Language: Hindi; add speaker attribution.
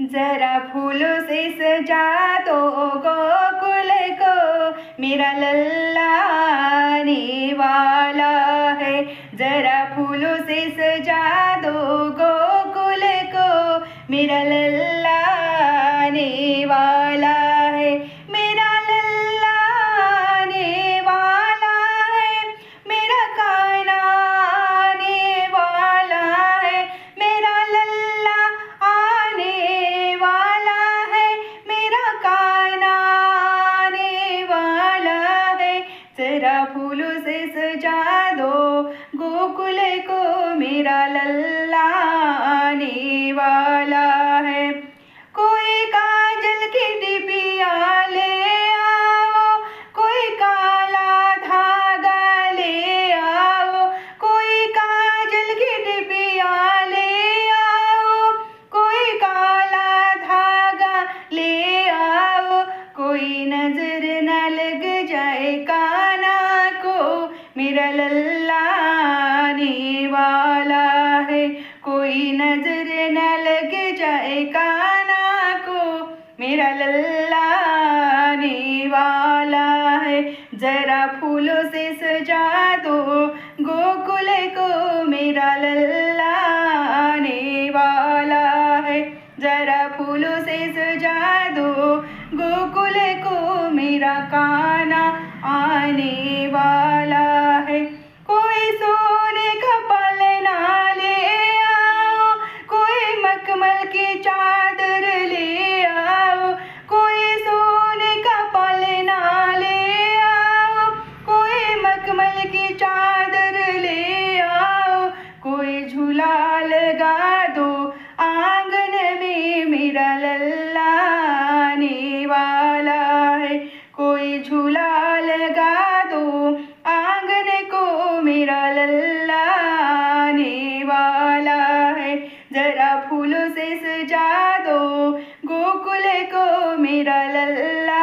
Speaker 1: जरा फूलों से सजा दो गोकुल को, मेरा लल्ला आने वाला है। जरा फूलों से सजा दो गोकुल को, मेरा लल्ला आने वाला है। मेरा लल्ला आने वाला है, मेरा कान्हा आने वाला है। मेरा लल्ला आने वाला है, मेरा कान्हा आने वाला है। जरा फूलों से सजा दो गोकुल को, मेरा लल्ला आने वाला है। कोई काजल की डिबिया ले आओ, कोई काला धागा ले आओ। कोई काजल की डिबिया ले आओ, कोई काला धागा ले आओ। कोई नजर न लग जाए कान्हा को, मेरा लल्ला आने वाला है। कोई नजर न लग जाए कान्हा को, मेरा लल्ला आने वाला है। जरा फूलों से सजा दो गोकुल को, मेरा लल्ला आने वाला है। जरा फूलों से सजा दो गोकुल को, मेरा कान्हा आने वाला है। कोई सोने का पलना ले आओ, कोई मखमल की चादर ले आओ। कोई सोने का पलना ले आओ, कोई मखमल की चादर ले आओ। कोई झूला लगा दो आंगन में, मेरा लल्ला आने वाला है। कोई झूला लगा दो आंगन को, मेरा लल्ला आने वाला है। जरा फूलों से सजा दो गोकुल को, मेरा लल्ला